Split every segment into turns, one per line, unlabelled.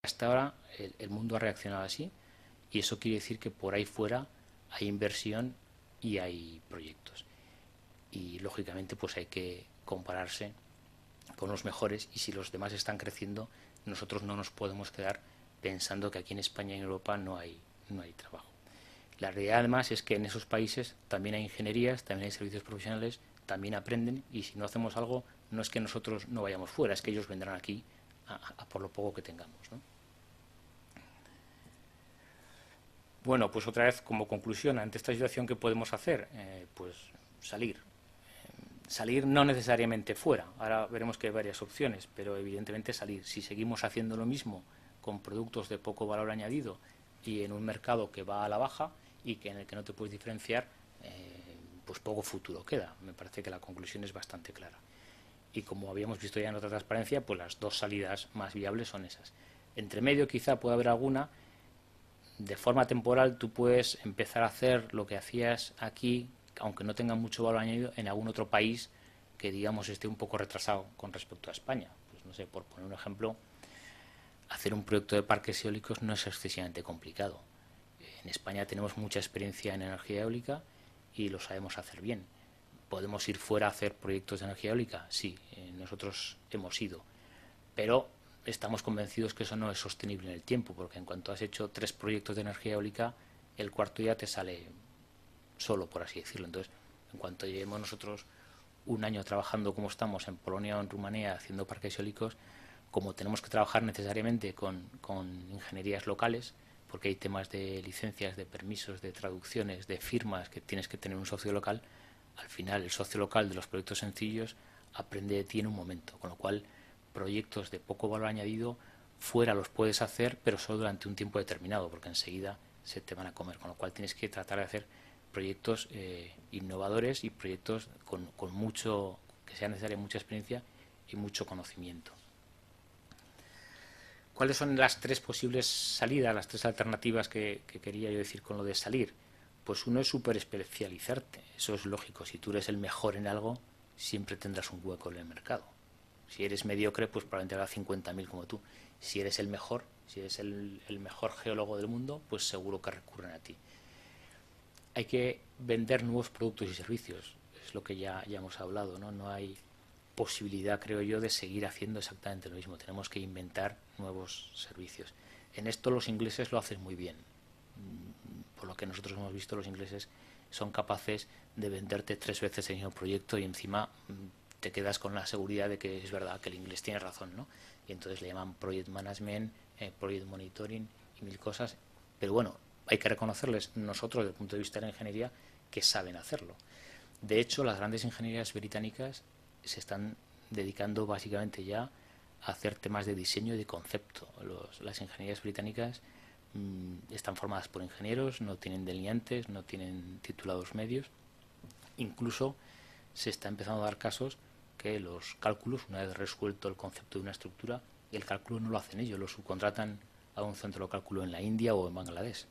hasta ahora el mundo ha reaccionado así y eso quiere decir que por ahí fuera hay inversión y hay proyectos. Y lógicamente pues hay que compararse con los mejores y si los demás están creciendo, nosotros no nos podemos quedar pensando que aquí en España y en Europa no hay trabajo. La realidad además es que en esos países también hay ingenierías, también hay servicios profesionales, también aprenden y si no hacemos algo no es que nosotros no vayamos fuera, es que ellos vendrán aquí a por lo poco que tengamos, ¿no? Bueno, pues otra vez como conclusión ante esta situación, ¿qué podemos hacer? Pues salir. Salir no necesariamente fuera, ahora veremos que hay varias opciones, pero evidentemente salir. Si seguimos haciendo lo mismo con productos de poco valor añadido y en un mercado que va a la baja y que en el que no te puedes diferenciar, pues poco futuro queda. Me parece que la conclusión es bastante clara. Y como habíamos visto ya en otra transparencia, pues las dos salidas más viables son esas. Entre medio quizá pueda haber alguna. De forma temporal tú puedes empezar a hacer lo que hacías aquí, aunque no tenga mucho valor añadido, en algún otro país que digamos esté un poco retrasado con respecto a España. Pues no sé, por poner un ejemplo, hacer un proyecto de parques eólicos no es excesivamente complicado. En España tenemos mucha experiencia en energía eólica y lo sabemos hacer bien. ¿Podemos ir fuera a hacer proyectos de energía eólica? Sí, nosotros hemos ido. Pero estamos convencidos que eso no es sostenible en el tiempo, porque en cuanto has hecho 3 proyectos de energía eólica, el cuarto ya te sale solo, por así decirlo. Entonces, en cuanto llevemos nosotros un año trabajando como estamos en Polonia o en Rumanía haciendo parques eólicos, como tenemos que trabajar necesariamente con ingenierías locales, porque hay temas de licencias, de permisos, de traducciones, de firmas que tienes que tener un socio local, al final el socio local de los proyectos sencillos aprende de ti en un momento, con lo cual proyectos de poco valor añadido fuera los puedes hacer, pero solo durante un tiempo determinado, porque enseguida se te van a comer, con lo cual tienes que tratar de hacer proyectos innovadores y proyectos con mucho, que sea necesaria mucha experiencia y mucho conocimiento. ¿Cuáles son las 3 posibles salidas, las 3 alternativas que quería yo decir con lo de salir? Pues uno es súper especializarte, eso es lógico, si tú eres el mejor en algo, siempre tendrás un hueco en el mercado. Si eres mediocre, pues probablemente habrá 50.000 como tú. Si eres el mejor, si eres el mejor geólogo del mundo, pues seguro que recurren a ti. Hay que vender nuevos productos y servicios, es lo que ya hemos hablado, ¿no? No hay posibilidad, creo yo, de seguir haciendo exactamente lo mismo. Tenemos que inventar nuevos servicios. En esto los ingleses lo hacen muy bien. Por lo que nosotros hemos visto, los ingleses son capaces de venderte 3 veces el mismo proyecto y encima te quedas con la seguridad de que es verdad, que el inglés tiene razón, ¿no? Y entonces le llaman Project Management, Project Monitoring y mil cosas. Pero bueno, hay que reconocerles nosotros, desde el punto de vista de la ingeniería, que saben hacerlo. De hecho, las grandes ingenierías británicas se están dedicando básicamente ya a hacer temas de diseño y de concepto. Las ingenierías británicas están formadas por ingenieros, no tienen delineantes, no tienen titulados medios. Incluso se está empezando a dar casos que los cálculos, una vez resuelto el concepto de una estructura, el cálculo no lo hacen ellos, lo subcontratan a un centro de cálculo en la India o en Bangladesh.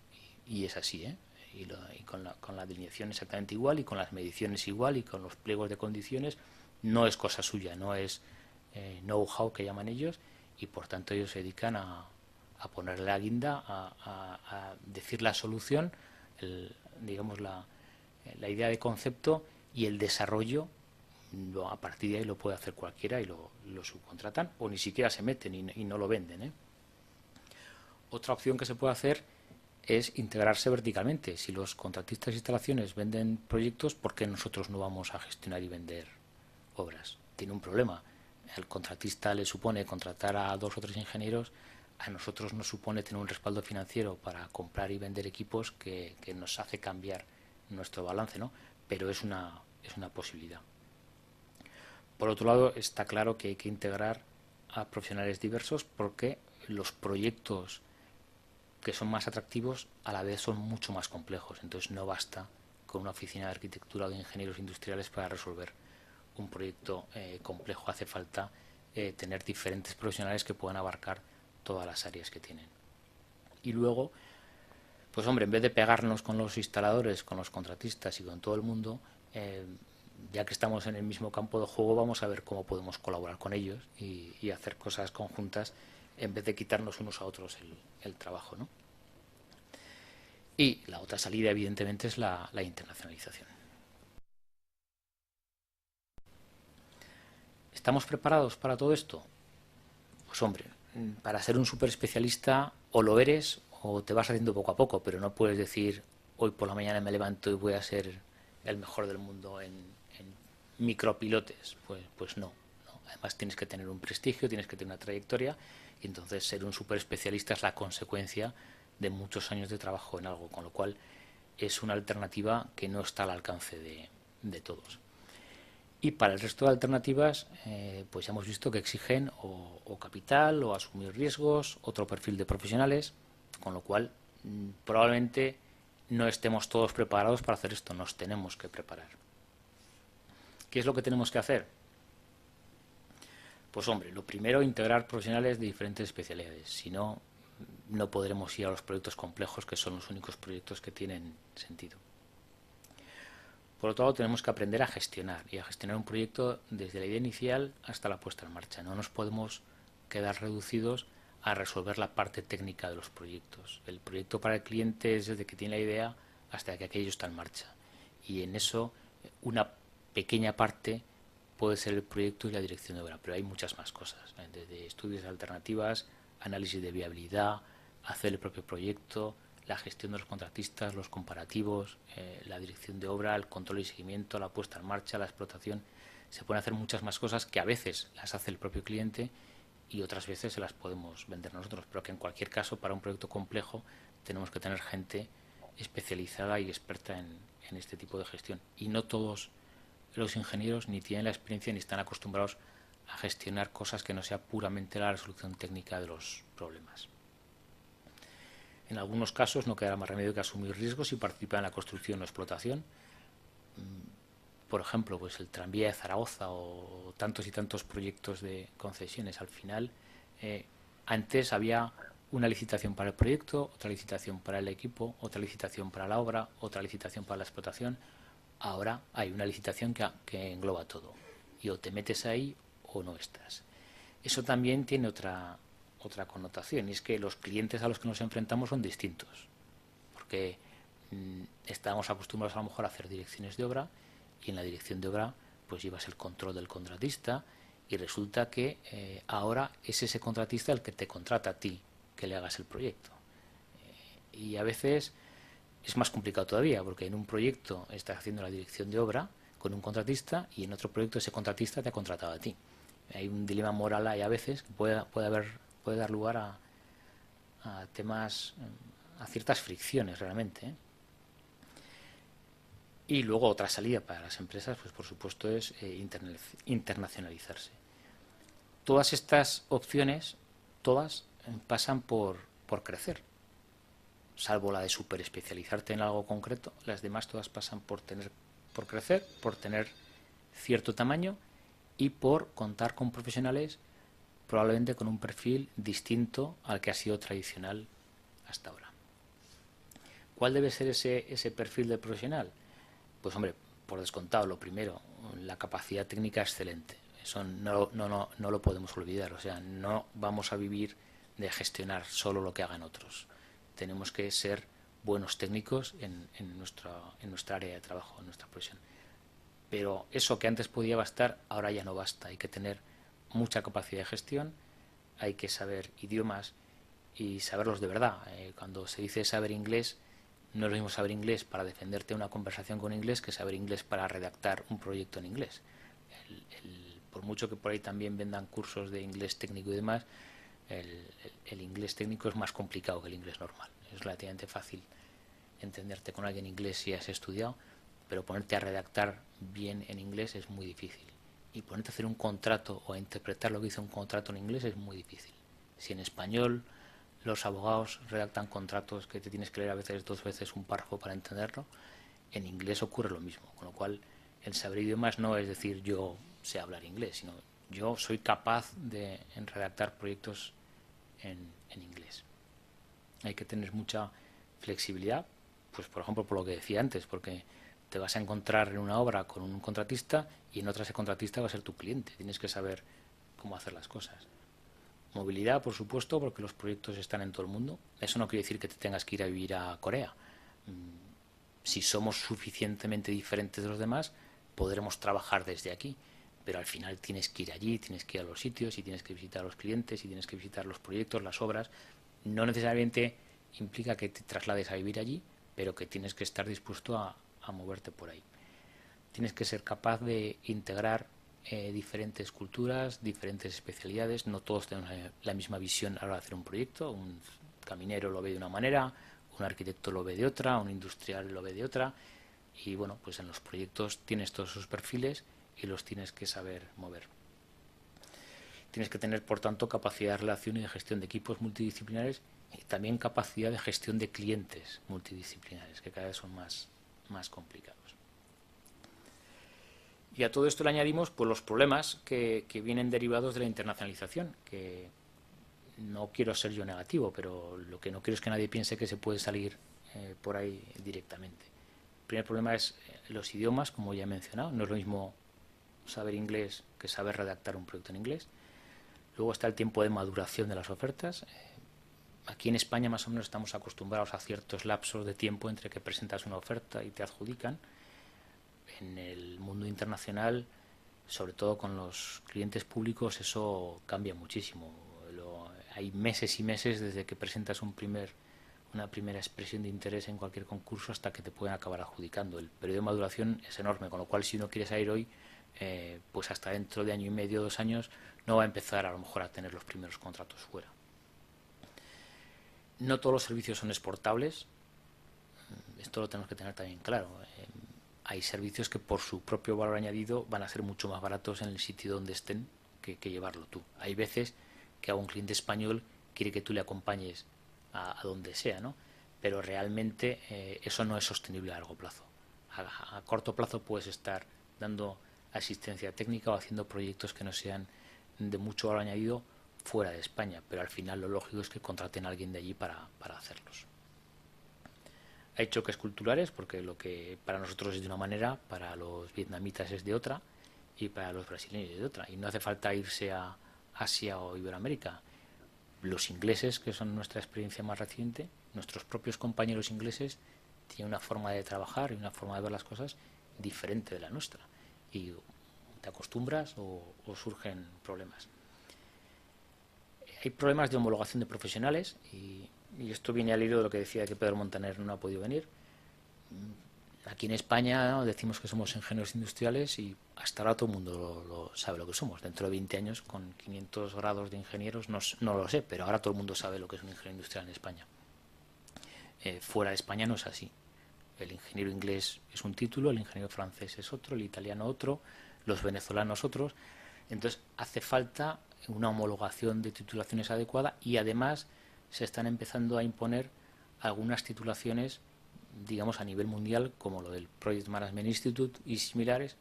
Y es así, ¿eh? Y con la delineación exactamente igual, y con las mediciones igual, y con los pliegos de condiciones, no es cosa suya, no es know-how que llaman ellos, y por tanto ellos se dedican a ponerle la guinda, a decir la solución, digamos la idea de concepto y el desarrollo. A partir de ahí lo puede hacer cualquiera y lo subcontratan o ni siquiera se meten y no lo venden, ¿eh? Otra opción que se puede hacer es integrarse verticalmente. Si los contratistas de instalaciones venden proyectos, ¿por qué nosotros no vamos a gestionar y vender obras? Tiene un problema. Al contratista le supone contratar a 2 o 3 ingenieros, a nosotros nos supone tener un respaldo financiero para comprar y vender equipos que nos hace cambiar nuestro balance, ¿no? Pero es una posibilidad. Por otro lado, está claro que hay que integrar a profesionales diversos porque los proyectos que son más atractivos a la vez son mucho más complejos. Entonces no basta con una oficina de arquitectura o de ingenieros industriales para resolver un proyecto complejo. Hace falta tener diferentes profesionales que puedan abarcar todas las áreas que tienen. Y luego, pues hombre, en vez de pegarnos con los instaladores, con los contratistas y con todo el mundo, ya que estamos en el mismo campo de juego, vamos a ver cómo podemos colaborar con ellos y hacer cosas conjuntas en vez de quitarnos unos a otros el trabajo, ¿no? Y la otra salida, evidentemente, es la internacionalización. ¿Estamos preparados para todo esto? Pues hombre, para ser un súper especialista o lo eres o te vas haciendo poco a poco, pero no puedes decir hoy por la mañana me levanto y voy a ser el mejor del mundo en micropilotes. Pues no, no. Además tienes que tener un prestigio, tienes que tener una trayectoria y entonces ser un súper especialista es la consecuencia de muchos años de trabajo en algo, con lo cual es una alternativa que no está al alcance de todos. Y para el resto de alternativas, pues ya hemos visto que exigen o capital o asumir riesgos, otro perfil de profesionales, con lo cual probablemente no estemos todos preparados para hacer esto, nos tenemos que preparar. ¿Qué es lo que tenemos que hacer? Pues hombre, lo primero, integrar profesionales de diferentes especialidades, si no, no podremos ir a los proyectos complejos que son los únicos proyectos que tienen sentido. Por otro lado, tenemos que aprender a gestionar y a gestionar un proyecto desde la idea inicial hasta la puesta en marcha. No nos podemos quedar reducidos a resolver la parte técnica de los proyectos. El proyecto para el cliente es desde que tiene la idea hasta que aquello está en marcha. Y en eso una pequeña parte puede ser el proyecto y la dirección de obra, pero hay muchas más cosas, desde estudios de alternativas, análisis de viabilidad, hacer el propio proyecto, la gestión de los contratistas, los comparativos, la dirección de obra, el control y seguimiento, la puesta en marcha, la explotación. Se pueden hacer muchas más cosas que a veces las hace el propio cliente y otras veces se las podemos vender nosotros, pero que en cualquier caso para un proyecto complejo tenemos que tener gente especializada y experta en este tipo de gestión. Y no todos los ingenieros ni tienen la experiencia ni están acostumbrados a gestionar cosas que no sea puramente la resolución técnica de los problemas. En algunos casos no quedará más remedio que asumir riesgos y participar en la construcción o explotación. Por ejemplo, pues el tranvía de Zaragoza o tantos y tantos proyectos de concesiones. Al final, antes había una licitación para el proyecto, otra licitación para el equipo, otra licitación para la obra, otra licitación para la explotación. Ahora hay una licitación que engloba todo. Y o te metes ahí o no estás. Eso también tiene otra connotación, y es que los clientes a los que nos enfrentamos son distintos, porque estamos acostumbrados a lo mejor a hacer direcciones de obra y en la dirección de obra pues llevas el control del contratista y resulta que ahora es ese contratista el que te contrata a ti que le hagas el proyecto. Y a veces es más complicado todavía, porque en un proyecto estás haciendo la dirección de obra con un contratista y en otro proyecto ese contratista te ha contratado a ti. Hay un dilema moral ahí a veces que puede dar lugar a temas, a ciertas fricciones realmente, ¿eh? Y luego otra salida para las empresas, pues por supuesto es internacionalizarse. Todas estas opciones, todas pasan por crecer, salvo la de super especializarte en algo concreto. Las demás todas pasan por crecer, por tener cierto tamaño y por contar con profesionales probablemente con un perfil distinto al que ha sido tradicional hasta ahora. ¿Cuál debe ser ese perfil de profesional? Pues hombre, por descontado, lo primero, la capacidad técnica excelente. Eso no lo podemos olvidar. O sea, no vamos a vivir de gestionar solo lo que hagan otros. Tenemos que ser buenos técnicos en nuestra área de trabajo, en nuestra profesión. Pero eso que antes podía bastar, ahora ya no basta. Hay que tener mucha capacidad de gestión, hay que saber idiomas y saberlos de verdad. Cuando se dice saber inglés, no es lo mismo saber inglés para defenderte una conversación con inglés que saber inglés para redactar un proyecto en inglés. Por mucho que por ahí también vendan cursos de inglés técnico y demás, el inglés técnico es más complicado que el inglés normal. Es relativamente fácil entenderte con alguien en inglés si has estudiado, pero ponerte a redactar bien en inglés es muy difícil. Y ponerte a hacer un contrato o a interpretar lo que dice un contrato en inglés es muy difícil. Si en español los abogados redactan contratos que te tienes que leer a veces 2 veces un párrafo para entenderlo, en inglés ocurre lo mismo. Con lo cual, el saber idiomas no es decir yo sé hablar inglés, sino yo soy capaz de redactar proyectos en inglés. Hay que tener mucha flexibilidad, pues por ejemplo por lo que decía antes, porque te vas a encontrar en una obra con un contratista y en otra ese contratista va a ser tu cliente. Tienes que saber cómo hacer las cosas. Movilidad, por supuesto, porque los proyectos están en todo el mundo. Eso no quiere decir que te tengas que ir a vivir a Corea. Si somos suficientemente diferentes de los demás, podremos trabajar desde aquí. Pero al final tienes que ir allí, tienes que ir a los sitios, y tienes que visitar a los clientes, y tienes que visitar los proyectos, las obras. No necesariamente implica que te traslades a vivir allí, pero que tienes que estar dispuesto a moverte por ahí. Tienes que ser capaz de integrar diferentes culturas, diferentes especialidades. No todos tenemos la misma visión a la hora de hacer un proyecto. Un caminero lo ve de una manera, un arquitecto lo ve de otra, un industrial lo ve de otra. Y bueno, pues en los proyectos tienes todos esos perfiles y los tienes que saber mover. Tienes que tener, por tanto, capacidad de relación y de gestión de equipos multidisciplinares, y también capacidad de gestión de clientes multidisciplinares, que cada vez son más complicados. Y a todo esto le añadimos pues los problemas que vienen derivados de la internacionalización, que no quiero ser yo negativo, pero lo que no quiero es que nadie piense que se puede salir por ahí directamente. El primer problema es los idiomas, como ya he mencionado. No es lo mismo saber inglés que saber redactar un proyecto en inglés. Luego está el tiempo de maduración de las ofertas. Aquí en España más o menos estamos acostumbrados a ciertos lapsos de tiempo entre que presentas una oferta y te adjudican. En el mundo internacional, sobre todo con los clientes públicos, eso cambia muchísimo. Hay meses y meses desde que presentas una primera expresión de interés en cualquier concurso hasta que te pueden acabar adjudicando. El periodo de maduración es enorme, con lo cual si uno quiere salir hoy, pues hasta dentro de año y medio, 2 años, no va a empezar a lo mejor a tener los primeros contratos fuera. No todos los servicios son exportables. Esto lo tenemos que tener también claro. Hay servicios que por su propio valor añadido van a ser mucho más baratos en el sitio donde estén que llevarlo tú. Hay veces que a un cliente español quiere que tú le acompañes a donde sea, ¿no? Pero realmente eso no es sostenible a largo plazo. A corto plazo puedes estar dando asistencia técnica o haciendo proyectos que no sean de mucho valor añadido fuera de España, pero al final lo lógico es que contraten a alguien de allí para hacerlos. Hay choques culturales, porque lo que para nosotros es de una manera, para los vietnamitas es de otra, y para los brasileños es de otra. Y no hace falta irse a Asia o Iberoamérica. Los ingleses, que son nuestra experiencia más reciente, nuestros propios compañeros ingleses, tienen una forma de trabajar y una forma de ver las cosas diferente de la nuestra. Y te acostumbras o surgen problemas. Hay problemas de homologación de profesionales, y esto viene al hilo de lo que decía que Pedro Montaner no ha podido venir. Aquí en España, ¿no?, decimos que somos ingenieros industriales y hasta ahora todo el mundo lo sabe lo que somos. Dentro de 20 años, con 500 grados de ingenieros, no lo sé, pero ahora todo el mundo sabe lo que es un ingeniero industrial en España. Fuera de España no es así. El ingeniero inglés es un título, el ingeniero francés es otro, el italiano otro, los venezolanos otros. Entonces hace falta una homologación de titulaciones adecuada, y además se están empezando a imponer algunas titulaciones, digamos, a nivel mundial, como lo del Project Management Institute y similares,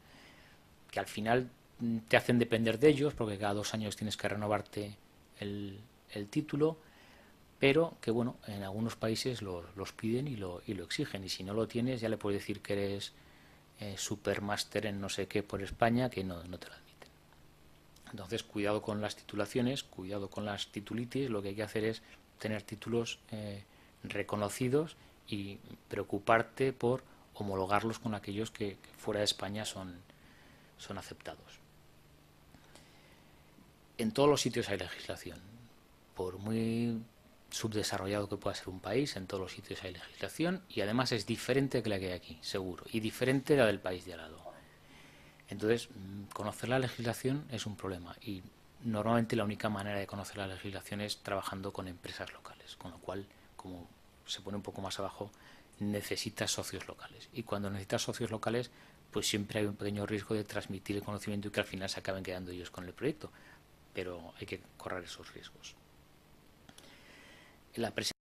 que al final te hacen depender de ellos, porque cada 2 años tienes que renovarte el título, pero que bueno, en algunos países los piden y lo exigen, y si no lo tienes ya le puedes decir que eres supermáster en no sé qué por España, que no te lo admiten. Entonces, cuidado con las titulaciones, cuidado con las titulitis. Lo que hay que hacer es tener títulos reconocidos y preocuparte por homologarlos con aquellos que fuera de España son aceptados. En todos los sitios hay legislación. Por muy subdesarrollado que pueda ser un país, en todos los sitios hay legislación, y además es diferente que la que hay aquí, seguro, y diferente de la del país de al lado. Entonces, conocer la legislación es un problema, y normalmente la única manera de conocer la legislación es trabajando con empresas locales, con lo cual, como se pone un poco más abajo, necesitas socios locales. Y cuando necesitas socios locales, pues siempre hay un pequeño riesgo de transmitir el conocimiento y que al final se acaben quedando ellos con el proyecto, pero hay que correr esos riesgos. La